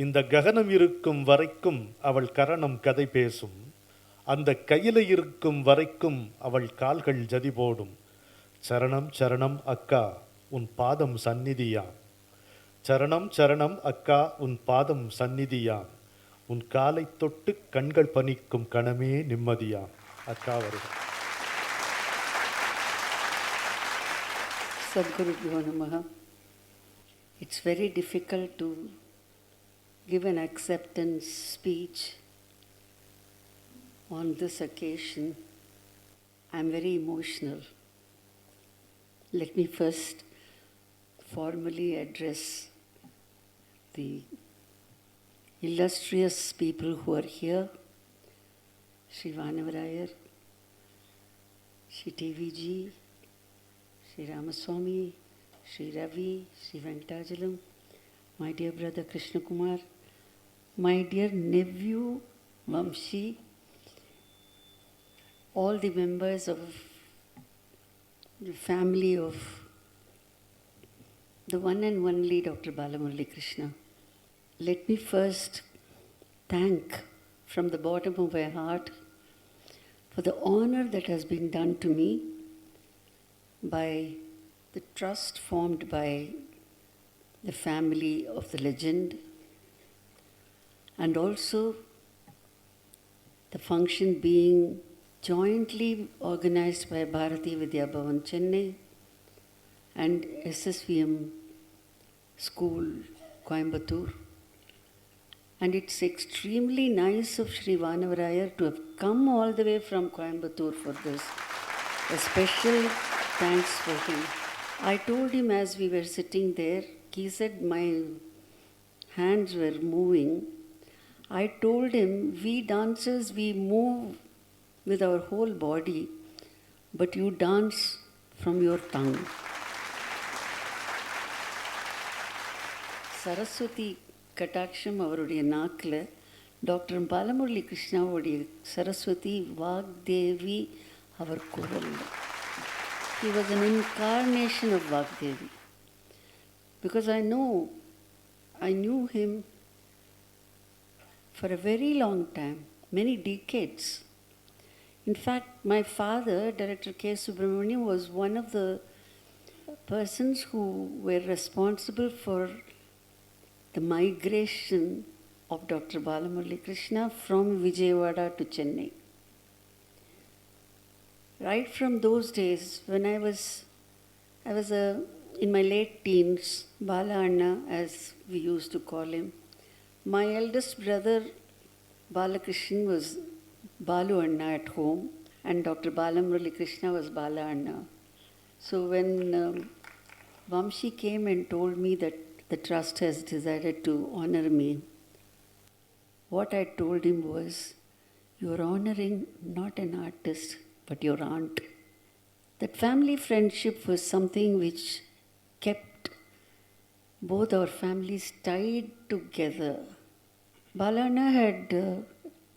இந்த ககனம் இருக்கும் வரைக்கும் அவள் கரணம் கதை பேசும், அந்த கையில இருக்கும் வரைக்கும் அவள் கால்கள் ஜதி போடும். சரணம் சரணம் அக்கா உன் பாதம் சந்நிதியாம், சரணம் சரணம் அக்கா உன் பாதம் சந்நிதியாம், உன் காலை தொட்டு கண்கள் பனிக்கும் கணமே நிம்மதியாம். அக்கா வருக. Sadgurubhyo Namaha. It's very difficult to give an acceptance speech on this occasion. I'm very emotional. Let me first formally address the illustrious people who are here. Sri Vanavarayar, Sri TVG, Sri Ramaswamy, Sri Ravi, Sri Venkatachalam, my dear brother Krishna Kumar, my dear nephew Vamshi, all the members of the family of the one and only Dr. Balamurali Krishna. Let me first thank from the bottom of my heart for the honor that has been done to me by the trust formed by the family of the legend, and also the function being jointly organized by Bharati Vidya Bhavan Chennai and SSVM School Coimbatore. And it's extremely nice of Sri Vanavarayar to have come all the way from Coimbatore for this. A special thanks for him. I told him as we were sitting there, he said my hands were moving. I told him, we dancers, we move with our whole body, but you dance from your tongue. Saraswati கட்டாட்சம் அவருடைய நாக்கில், doctor Balamurali கிருஷ்ணாவுடைய Saraswati Vagdevi அவர் குரலில். He was an incarnation of Vagdevi. Because I knew him for a very long time, many decades. In fact, my father, Director K. Subramanyam, was one of the persons who were responsible for the migration of Dr. Balamurali Krishna from Vijayawada to Chennai. Right from those days, when I was in my late teens, Bala Anna, as we used to call him, my eldest brother Balakrishnan was Balu Anna at home, and Dr. Balamurali Krishna was Bala Anna. So when Vamshi came and told me that the trust has decided to honor me, what I told him was, you are honoring not an artist, but your aunt. That family friendship was something which kept both our families tied together. Balana had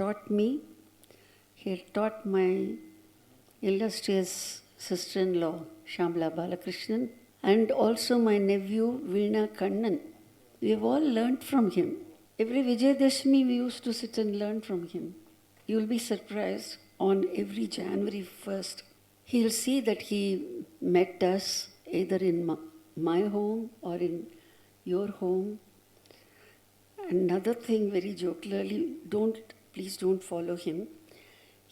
taught me, he had taught my illustrious sister-in-law, Shamla Balakrishnan, and also my nephew, Veena Kannan. We have all learned from him. Every Vijayadashmi we used to sit and learn from him. You will be surprised, on every January 1st, he'll see that he met us either in my home or in your home. Another thing, very jocularly, please don't follow him.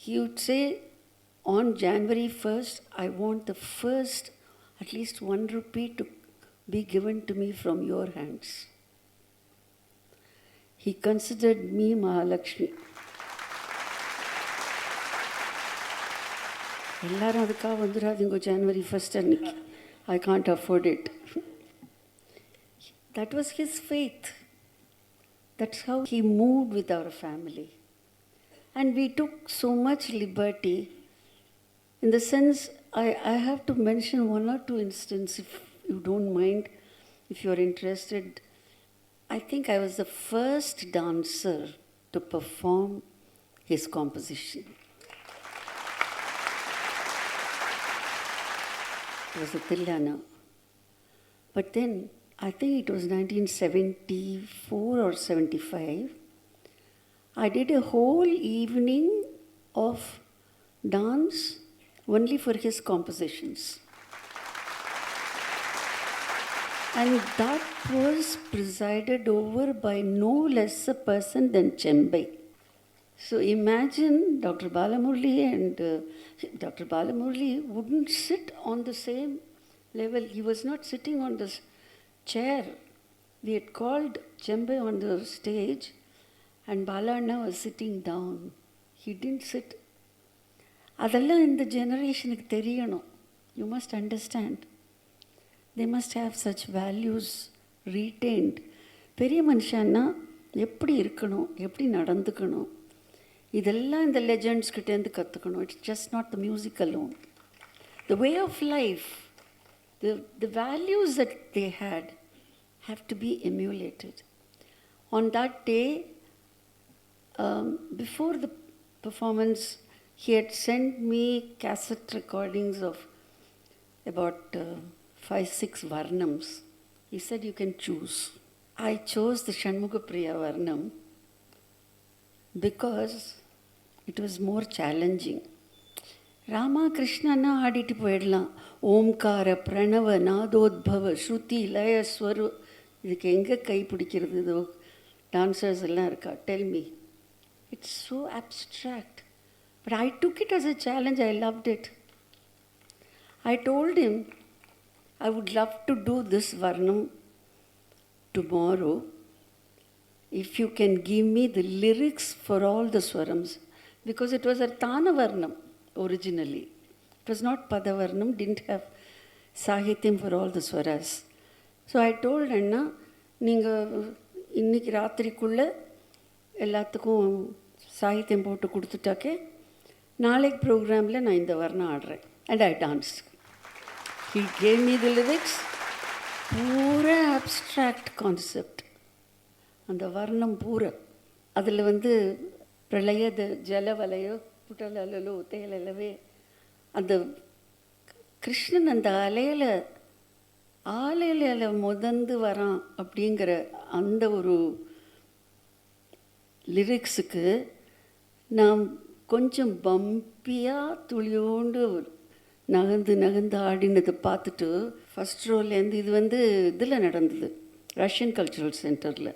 He would say, on January 1st, I want the first, at least 1 rupee to be given to me from your hands. He considered me Mahalakshmi. எல்லாரும் அதுக்காக வந்துடாதீங்க January 1st அன்னைக்கு. I can't afford it. That was his faith. That's how he moved with our family. And we took so much liberty. In the sense, I have to mention one or two instances, if you don't mind, if you're interested. I think I was the first dancer to perform his composition. It was a Tillana. But then I think it was 1974 or 75. I did a whole evening of dance only for his compositions. And that was presided over by no less a person than Chembai. So imagine Dr. Balamurali and Dr. Balamurali wouldn't sit on the same level. He was not sitting on the chair. We had called Chembai on the stage and Balanna was sitting down. He didn't sit. அதெல்லாம் இந்த ஜெனரேஷனுக்கு தெரியணும். You must understand. They must have such values retained. பெரிய மனுஷன்னா எப்படி இருக்கணும், எப்படி நடந்துக்கணும், இதெல்லாம் இந்த லெஜெண்ட்ஸ் கிட்டேருந்து கற்றுக்கணும். It's just not the music alone. The way of life, the values that they had have to be emulated. On that day, before the performance, he had sent me cassette recordings of about 5-6 varnams. He said, you can choose. I chose the Shanmugapriya varnam because it was more challenging. Rama Krishnana ஆடிட்டு போயிடலாம். ஓம்கார பிரணவ நாதோத்பவ ஸ்ருதி லய ஸ்வரு, இதுக்கு எங்கே கை பிடிக்கிறது? இதோ dancers எல்லாம் இருக்கா? Tell me. It's so abstract. But I took it as a challenge. I loved it. I told him, I would love to do this varnam tomorrow if you can give me the lyrics for all the swarams. Because it was a Tana varnam originally. It was not Padavarnam, didn't have Sahityam for all the swaras. So I told Anna, நீங்கள் இன்னைக்கு ராத்திரிக்குள்ளே எல்லாத்துக்கும் சாகித்யம் போட்டு கொடுத்துட்டாக்கே நாளைக்கு ப்ரோக்ராமில் நான் இந்த வர்ணம் ஆடுறேன். And I dance. He gave me the lyrics. பூரா அப்ஸ்ட்ராக்ட் கான்செப்ட். அந்த வர்ணம் பூரா அதில் பிரளயத ஜலவலையோ புட்டலோ தேலவே அந்த கிருஷ்ணன் அந்த ஆலையில் முதந்து வரான் அப்படிங்கிற அந்த ஒரு லிரிக்ஸுக்கு நான் கொஞ்சம் பம்பியாக துளியோண்டு நகர்ந்து ஆடினதை பார்த்துட்டு ஃபஸ்ட் ரோலேருந்து இது இதில் நடந்தது, ரஷ்யன் கல்ச்சுரல் சென்டரில்.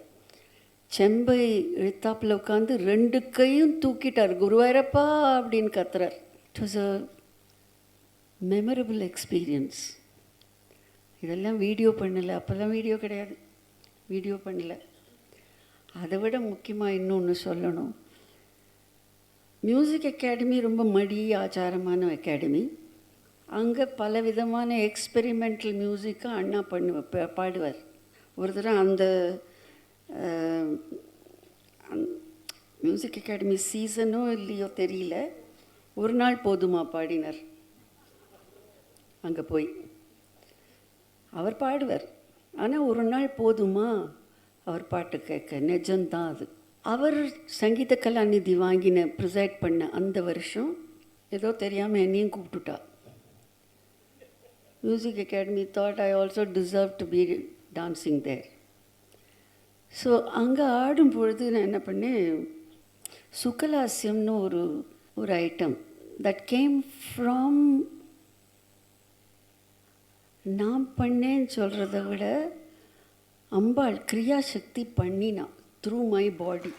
செம்பை எழுத்தாப்பில் உட்காந்து 2 கையும் தூக்கிட்டார். குருவாயிரப்பா அப்படின்னு கத்துறார். It was a memorable experience. இதெல்லாம் வீடியோ பண்ணலை. அப்போல்லாம் வீடியோ கிடையாது, வீடியோ பண்ணலை. அதை விட முக்கியமாக இன்னொன்று சொல்லணும். மியூசிக் அகாடமி ரொம்ப ஆச்சாரமான அகாடமி. அங்கே பல விதமான எக்ஸ்பெரிமெண்டல் மியூசிக்கை அண்ணா பாடுவார். ஒரு தடவை அந்த மியூசிக் அகாடமி சீசனோ இல்லையோ தெரியல, ஒரு நாள் போதுமா பாடினார். அங்கே போய் அவர் பாடுவார், ஆனால் ஒரு நாள் போதுமா அவர் பாட்டு கேட்க? நிஜம்தான் அது. அவர் சங்கீத கலாநிதி வாங்கின ப்ரிசைட் பண்ண அந்த வருஷம் ஏதோ தெரியாமல் என்னையும் கூப்பிட்டுட்டா. Music academy thought I also deserve to be dancing there. So அங்கே ஆடும் பொழுது நான் என்ன பண்ணேன், சுக்கலாசியம்னு ஒரு ஐட்டம் தட் கேம் ஃப்ரம், நான் பண்ணேன்னு சொல்கிறத விட அம்பாள் கிரியாசக்தி பண்ணினா த்ரூ மை பாடி.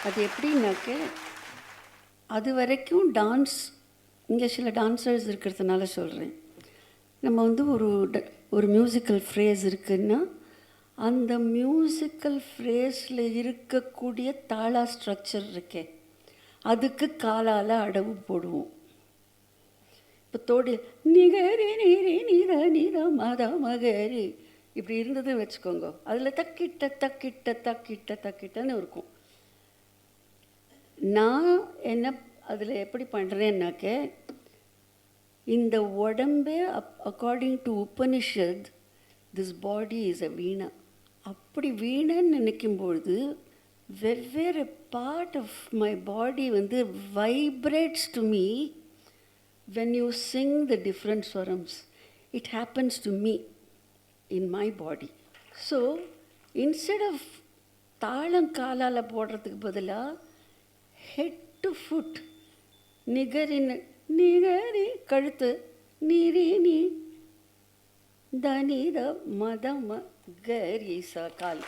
அது எப்படின்னாக்க, அது வரைக்கும் டான்ஸ், இங்கே சில டான்ஸர்ஸ் இருக்கிறதுனால சொல்கிறேன், நம்ம ஒரு மியூசிக்கல் ஃப்ரேஸ் இருக்குன்னா அந்த மியூசிக்கல் ஃப்ரேஸில் இருக்கக்கூடிய தாளா ஸ்ட்ரக்சர் இருக்கே, அதுக்கு காலால் அடவு போடுவோம். இப்போ தோடி நிகரி நீரி நீத நீத மத மகரி இப்படி இருந்தது வச்சுக்கோங்க, அதில் தக்கிட்டன்னு இருக்கும். நான் என்ன அதில் எப்படி பண்ணுறேன்னாக்க, இந்த உடம்பே according to Upanishad this body is a veena. அப்படி வீணன்னு நினைக்கும்பொழுது வெவ்வேறு part of my body vibrates to me when you sing the different swarams. it happens to me in my body. So instead of தாளம் காலால் போடுறதுக்கு பதிலாக ஹெட் டு ஃபுட் நிகரின் நிகரி கழுத்து நீரி நீ தனித மதம கரீசா கால்,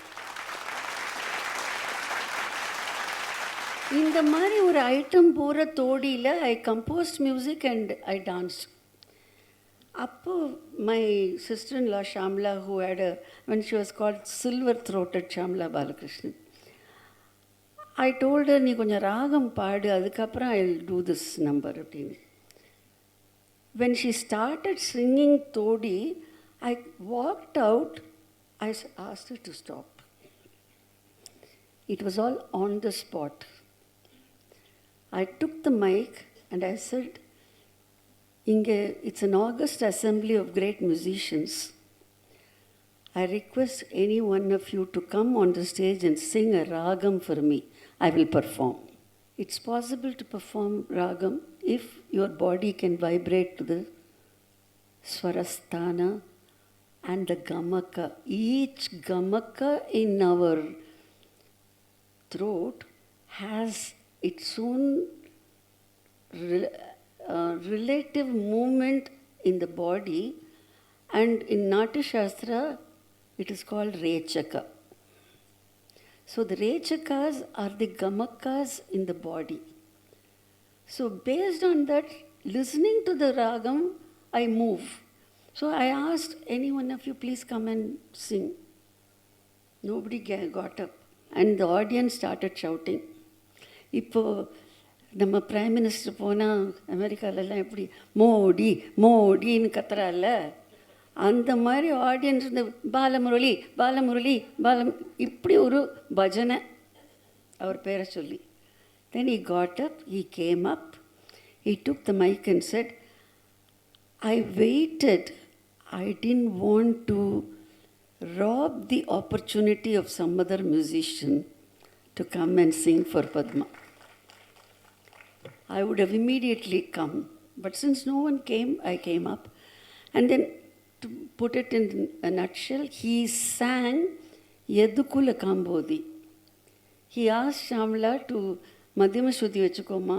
இந்த மாதிரி ஒரு ஐட்டம் பூரா தோடியில் I composed music and I dance. அப்போது my sister in law Shyamala who had when she was called silver throated Shyamala Balakrishnan, I told her, நீ கொஞ்சம் ராகம் பாடு, அதுக்கப்புறம் I will do this number அப்படின்னு. When she started singing Todi, I walked out, I asked her to stop. It was all on the spot. I took the mic and I said, it's an august assembly of great musicians. I request any one of you to come on the stage and sing a ragam for me. I will perform. It's possible to perform ragam if your body can vibrate to the swarasthana and the gamaka. Each gamaka in our throat has its own relative movement in the body, and in Natya Shastra it is called Rechaka. So the Rechakas are the Gamakas in the body. So based on that, listening to the ragam, I move. So I asked any one of you, please come and sing. Nobody got up and the audience started shouting. இப்போது நம்ம prime minister போனால் அமெரிக்காலெல்லாம் எப்படி மோடி மோடின்னு கத்துறால, அந்த மாதிரி audience இந்த பாலமுரளி பாலமுரளி இப்படி ஒரு பஜனை அவர் பேரை சொல்லி. Then he got up, he came up, he took the mic and said, I waited, I didn't want to rob the opportunity of some other musician to come and sing for Padma. I would have immediately come, but since no one came, I came up. And then, to put it in a nutshell, he sang Yedukula Kambodi. He asked Shamla to Madhyama Shuddhi vechukoma,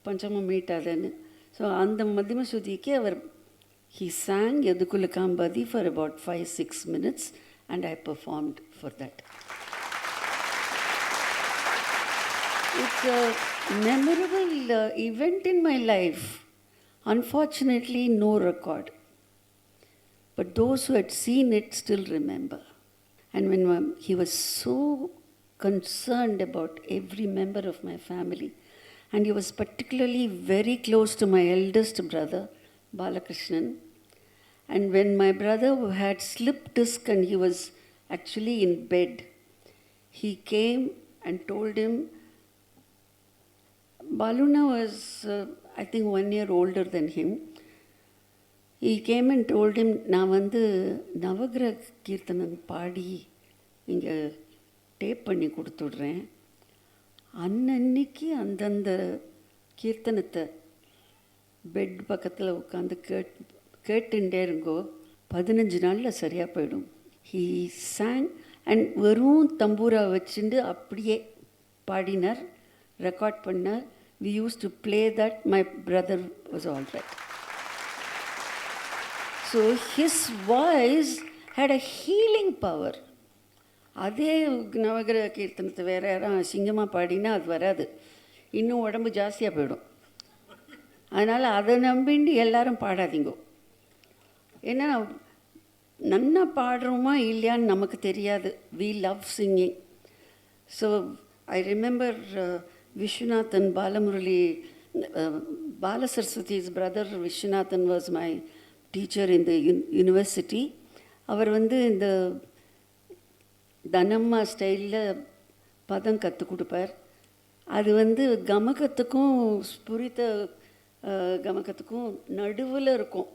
Panchama meetadanu. So, and the Madhyama Shuddhike he sang Yedukula Kambodi for about 5-6 minutes, and I performed for that. It's a memorable event in my life. Unfortunately, no record. But those who had seen it still remember. And when he was so concerned about every member of my family, and he was particularly very close to my eldest brother, Balakrishnan. And when my brother had slipped disc and he was actually in bed, he came and told him, Baluna was, I think, 1 year older than him. He came and told him, நான் வந்து நவகிரக கீர்த்தனம் பாடி இங்கே tape பண்ணி கொடுத்துட்றேன், அன்னன்னைக்கு அந்தந்த கீர்த்தனத்தை bed பக்கத்தில் உட்காந்து கேட்டுட்டே இருங்கோ, 15 நாளில் சரியாக போயிடும். He sang and வெறும் தம்பூரா வச்சுட்டு அப்படியே பாடினார், ரெக்கார்ட் பண்ணார். We used to play that. My brother was all right. So his voice had a healing power. அதே நவகிரக கீர்த்தனத்தை வேறு யாரும் அசிங்கமாக பாடினா அது வராது, இன்னும் உடம்பு ஜாஸ்தியாக போயிடும். அதனால் அதை நம்பிண்டு எல்லாரும் பாடாதீங்கோ. ஏன்னா நன்னா பாடுறோமா இல்லையான்னு நமக்கு தெரியாது. We love singing. So I remember Vishwanathan Balamurali, Bala Saraswati's brother Vishwanathan was my teacher in the university. அவர் வந்து இந்த தனம்மா ஸ்டைலில் பதம் கற்றுக் கொடுப்பார். அது வந்து கமகத்துக்கும் ஸ்புரித்த கமகத்துக்கும் நடுவில் இருக்கும்.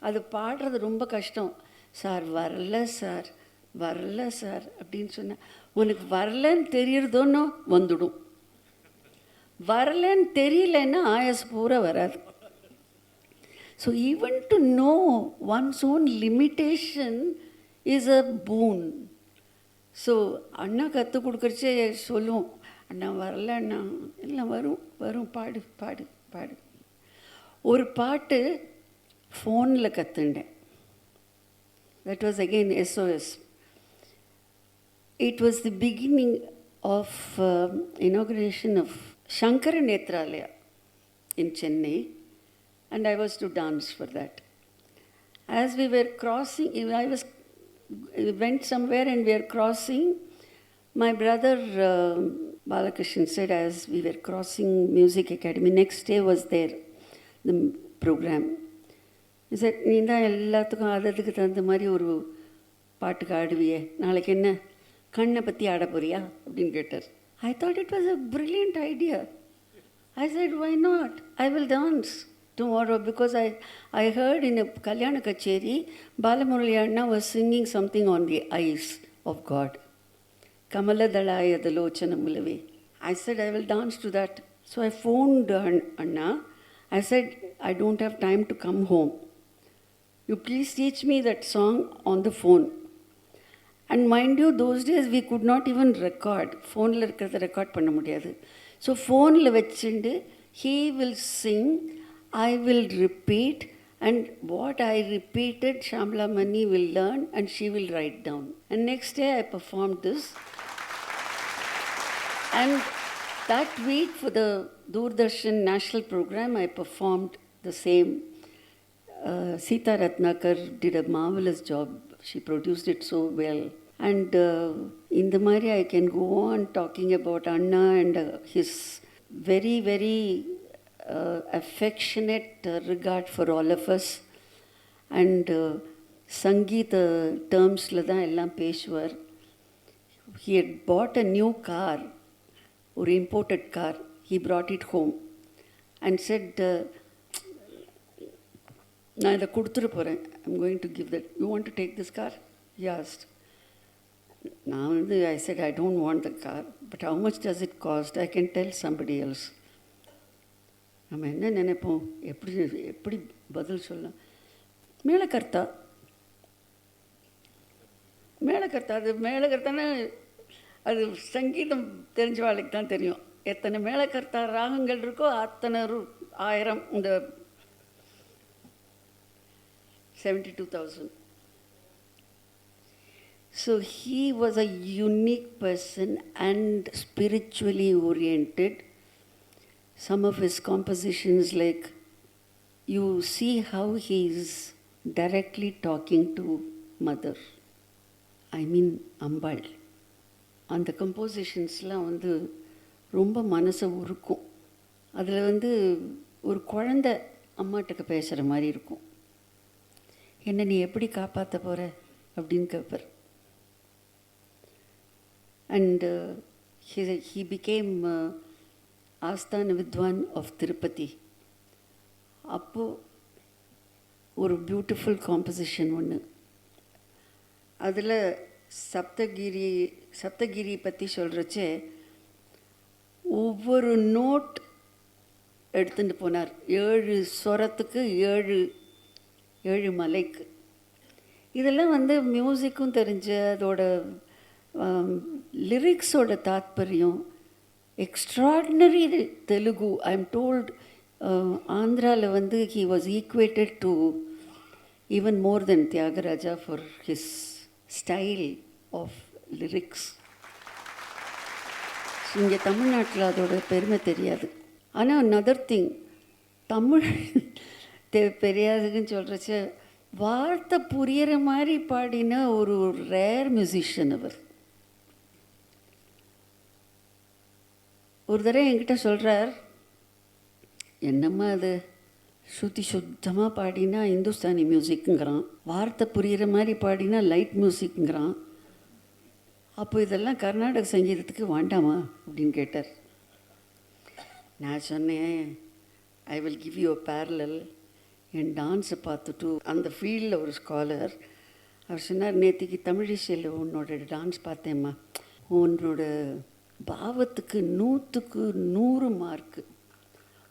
அது பாடுறது ரொம்ப கஷ்டம். சார் வரல சார் வரல சார் அப்படின்னு சொன்னால், உனக்கு வரலன்னு தெரியறதோன்னோ வந்துடும், வரலன்னு தெரியலன்னா ஆயஸ் பூரா வராது. So even to know one's own limitation is a boon. So அண்ணா கற்றுக் கொடுக்குறச்சே சொல்லுவோம், அண்ணா வரல அண்ணா, இல்லை வரும் வரும், பாடு பாடு பாடு. ஒரு பாட்டு ஃபோனில் கற்றுண்டேன். That was again SOS. It was the beginning of inauguration of Shankara Netralaya in Chennai, and I was to dance for that. As we were crossing, we went somewhere and we were crossing. My brother Balakrishnan said, as we were crossing Music Academy, next day was there, the program. He said, நீ தான் எல்லாத்துக்கும் அதுக்கு தகுந்த மாதிரி ஒரு பாட்டுக்கு ஆடுவியே, நாளைக்கு என்ன கண்ணை பற்றி ஆட போறியா அப்படின்னு கேட்டார். I thought it was a brilliant idea. I said, why not? I will dance tomorrow, because I heard in a Kalyana Kacheri, Balamurali Anna was singing something on the eyes of God. Kamala Dalaya Dalochana Mulavi. I said, I will dance to that. So I phoned Anna. I said, I don't have time to come home. You please teach me that song on the phone. And mind you, those days we could not even record. Phone la irukradha record panna mudiyadhu. So phone la vechinde he will sing, I will repeat, and what I repeated Shamla Mani will learn and she will write down. And next day I performed this. And that week for the Doordarshan national program I performed the same. Sita Ratnakar did a marvelous job. She produced it so well. And in the Mari, I can go on talking about Anna and his very, very affectionate regard for all of us. And Sangeeta terms la dhaan ellam peshuvar. He had bought a new car, or imported car. He brought it home and said, நான் இதை கொடுத்துட்டு போகிறேன், I'm going to give that, you want to take this car? He asked. நான் வந்து ஐ set, I don't want the car, but how much does it cost? I can tell somebody else. நம்ம என்ன நினைப்போம், எப்படி பதில் சொல்லலாம்? மேலக்கர்த்தா, அது மேலக்கர்த்தானா அது சங்கீதம் தெரிஞ்சவாளுக்கு தான் தெரியும். எத்தனை மேலக்கர்த்தா ராகங்கள் இருக்கோ அத்தனை 1000, இந்த 72,000. So he was a unique person and spiritually oriented. Some of his compositions, like, you see how he is directly talking to Mother. I mean Ambal. அந்த கம்போசிஷன்ஸ்லாம் வந்து ரொம்ப மனசை உருக்கும். அதில் வந்து ஒரு குழந்தை அம்மாட்டுக்கு பேசுகிற மாதிரி இருக்கும். என்ன நீ எப்படி காப்பாற்ற போகிற அப்படின்னு கேட்பார். அண்ட் he became ஆஸ்தான வித்வான் ஆஃப் திருப்பதி. அப்போது ஒரு பியூட்டிஃபுல் காம்போசிஷன் ஒன்று, அதில் சப்தகிரி பற்றி சொல்கிறச்சே ஒவ்வொரு நோட் எடுத்துகிட்டு போனார். 7 ஸ்வரத்துக்கு 7 மலைக்கு. இதெல்லாம் வந்து மியூசிக்கும் தெரிஞ்ச, அதோட லிரிக்ஸோட தாத்பரியம் extraordinary. Telugu, I am told, ஆந்திராவில் வந்து he was equated to even more then Tyagaraja for his style of lyrics. இங்கே தமிழ்நாட்டில் அதோட பெருமை தெரியாது. ஆனால் another thing, தமிழ் பெரியாதுன்னு சொல்கிறச்ச வார்த்தை புரியிற மாதிரி பாடின ஒரு ரேர் மியூசிஷியன் அவர். ஒரு தடவை என்கிட்ட சொல்கிறார், என்னம்மா அது ஸ்ருதி சுத்தமாக பாடினா இந்துஸ்தானி மியூசிக்குங்கிறான், வார்த்தை புரிகிற மாதிரி பாடினா லைட் மியூசிக்குங்கிறான், அப்போ இதெல்லாம் கர்நாடக சங்கீதத்துக்கு வேண்டாமா அப்படின்னு கேட்டார். நான் சொன்னேன், I will give you a parallel. என் டான்ஸை பார்த்துட்டு அந்த ஃபீல்டில் ஒரு ஸ்காலர் அவர் சொன்னார், நேற்றுக்கு தமிழிசையில் உன்னோட டான்ஸ் பார்த்தேம்மா, உன்னோட பாவத்துக்கு 100க்கு 100 மார்க்கு.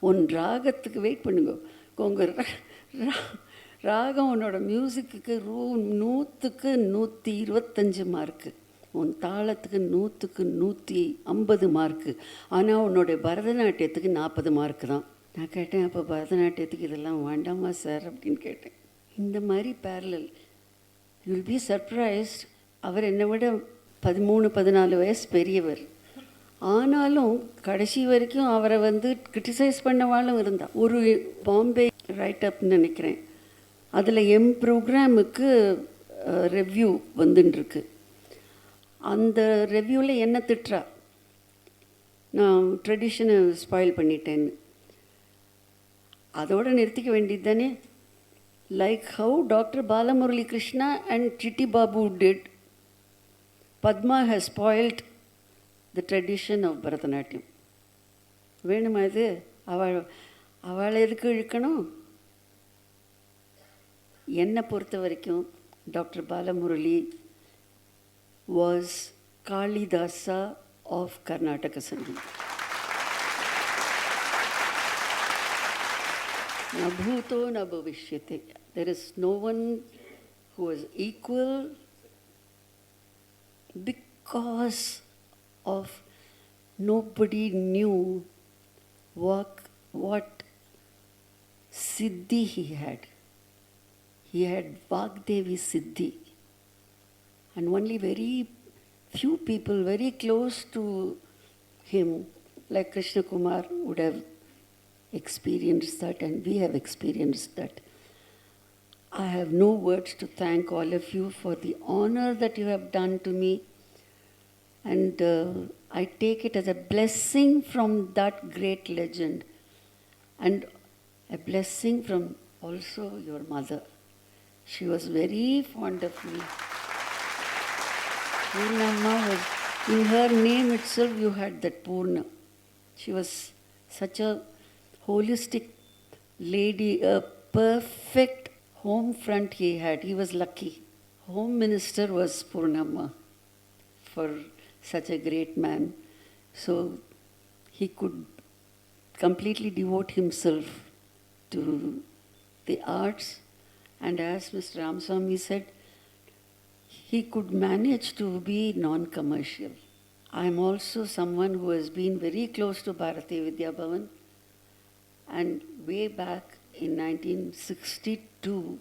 உன் ராகத்துக்கு வெயிட் பண்ணுங்க, உங்கள் ராகம் உன்னோட மியூசிக்கு 100க்கு 125 மார்க்கு, உன் தாளத்துக்கு 100க்கு 150 மார்க்கு, ஆனால் உன்னோட பரதநாட்டியத்துக்கு 40 மார்க்கு தான். நான் கேட்டேன், அப்போ பரதநாட்டியத்துக்கு இதெல்லாம் வேண்டாமா சார் அப்படின்னு கேட்டேன். இந்த மாதிரி parallel you will be surprised. அவர் என்னை விட 13-14 வயசு பெரியவர். ஆனாலும் கடைசி வரைக்கும் அவரை கிரிட்டிசைஸ் பண்ணவாலும் இருந்தான். ஒரு பாம்பே ரைட்டப்னு நினைக்கிறேன், அதில் ப்ரோக்ராமுக்கு ரெவ்யூ வந்துட்டுருக்கு. அந்த ரெவ்யூவில் என்ன திட்டுறா, நான் ட்ரெடிஷனை ஸ்பாயில் பண்ணிட்டேன்னு. அதோடு நிறுத்திக்க வேண்டியது தானே. Like how doctor Balamurali Krishna and Chitti Babu did, Padma has spoiled the tradition of Bharatanatyam. வேணுமா இது? அவளை எதுக்கு இழுக்கணும்? என்னை பொறுத்த வரைக்கும் doctor Balamurali was Kalidasa of Karnataka Sangeet. न भूतो न भविष्यते. There is no one who is equal because of nobody knew what siddhi he had. He had Vagdevi siddhi, and only very few people very close to him, like Krishna Kumar, would have experienced that, and we have experienced that. I have no words to thank all of you for the honor that you have done to me, and I take it as a blessing from that great legend, and a blessing from also your mother. She was very fond of me. Purnamma was, in her name itself you had that Purna. She was such a holistic lady, a perfect home front he had. He was lucky. Home minister was Purnamma for such a great man. So he could completely devote himself to the arts, and as Mr. Ramswamy said, he could manage to be non-commercial. I am also someone who has been very close to Bharati Vidya Bhavan, and way back in 1962,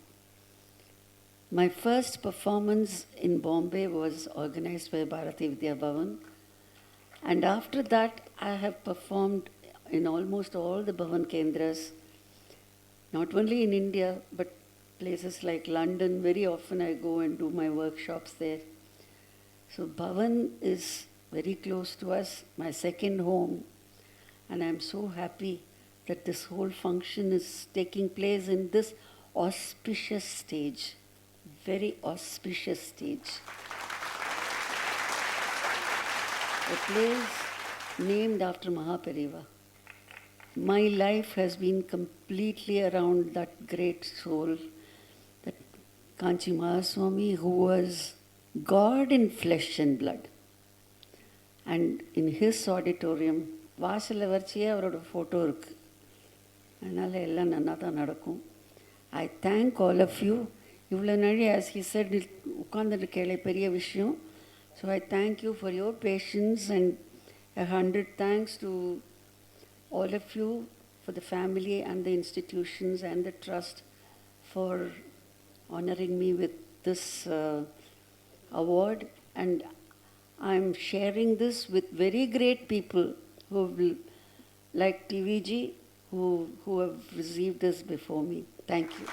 my first performance in Bombay was organized by Bharati Vidya Bhavan, and after that I have performed in almost all the Bhavan Kendras, not only in India but places like London. Very often I go and do my workshops there. So Bhavan is very close to us, my second home, and I am so happy that this whole function is taking place in this auspicious stage, very auspicious stage. A place named after Mahapariva. My life has been completely around that great soul, that Kanchi Mahaswamy, who was God in flesh and blood. And in his auditorium, வாசலில் வரைச்சியே அவரோட photo இருக்குது. அதனால் எல்லாம் நல்லா தான் நடக்கும். I thank all of you. இவ்வளோ நாளி ஆஸ் ஹி செட் உட்காந்துருக்கேளே பெரிய விஷயம். So I thank you for your patience, and 100 thanks to all of you, for the family and the institutions and the trust for honoring me with this award. And I'm sharing this with very great people who will, like TVG, who have received this before me. Thank you.